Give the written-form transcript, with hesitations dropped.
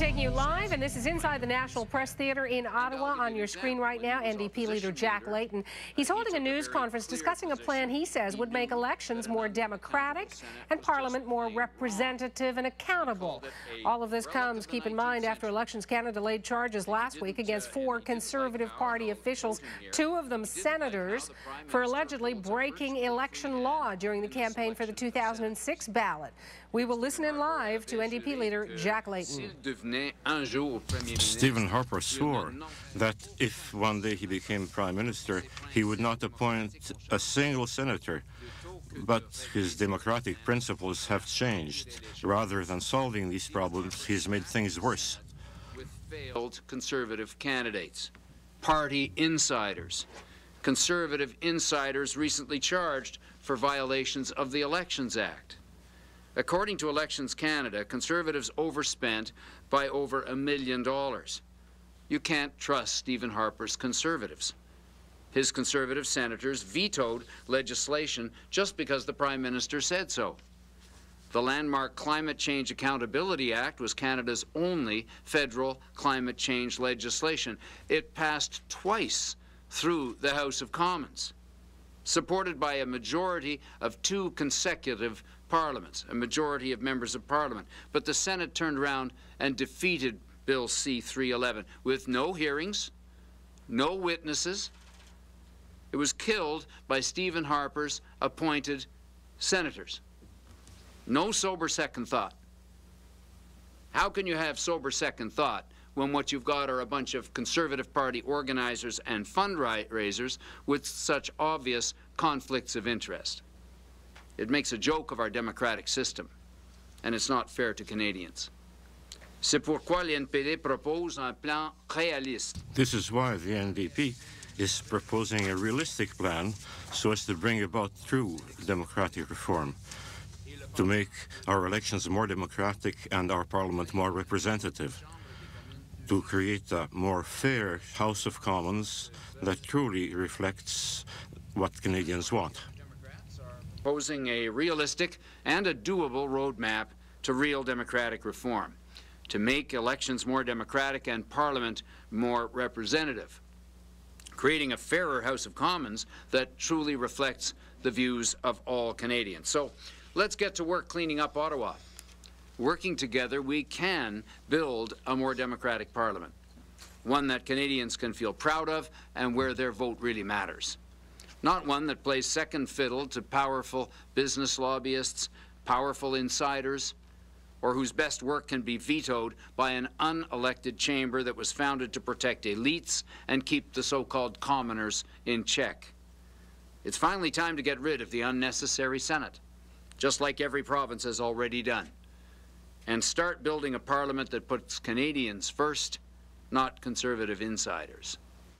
taking you live, and this is inside the National Press Theatre in Ottawa. On your screen right now, NDP leader Jack Layton. He's holding a news conference discussing a plan he says would make elections more democratic and Parliament more representative and accountable. All of this comes, keep in mind, after Elections Canada laid charges last week against 4 Conservative Party officials, 2 of them senators, for allegedly breaking election law during the campaign for the 2006 ballot. We will listen in live to NDP leader Jack Layton. Stephen Harper swore that if one day he became Prime Minister, he would not appoint a single senator. But his democratic principles have changed. Rather than solving these problems, he's made things worse. With failed Conservative candidates, party insiders, Conservative insiders recently charged for violations of the Elections Act. According to Elections Canada, Conservatives overspent by over $1 million. You can't trust Stephen Harper's Conservatives. His Conservative senators vetoed legislation just because the Prime Minister said so. The landmark Climate Change Accountability Act was Canada's only federal climate change legislation. It passed twice through the House of Commons, supported by a majority of 2 consecutive parliaments, a majority of members of Parliament. But the Senate turned around and defeated Bill C-311 with no hearings, no witnesses. It was killed by Stephen Harper's appointed senators. No sober second thought. How can you have sober second thought when what you've got are a bunch of Conservative Party organizers and fundraisers with such obvious conflicts of interest? It makes a joke of our democratic system, and it's not fair to Canadians. C'est pourquoi le NPD propose un plan réaliste. This is why the NDP is proposing a realistic plan so as to bring about true democratic reform, to make our elections more democratic and our Parliament more representative, to create a more fair House of Commons that truly reflects what Canadians want. Proposing a realistic and a doable roadmap to real democratic reform, to make elections more democratic and Parliament more representative, creating a fairer House of Commons that truly reflects the views of all Canadians. So let's get to work cleaning up Ottawa. Working together, we can build a more democratic Parliament, one that Canadians can feel proud of and where their vote really matters. Not one that plays second fiddle to powerful business lobbyists, powerful insiders, or whose best work can be vetoed by an unelected chamber that was founded to protect elites and keep the so-called commoners in check. It's finally time to get rid of the unnecessary Senate, just like every province has already done, and start building a Parliament that puts Canadians first, not Conservative insiders.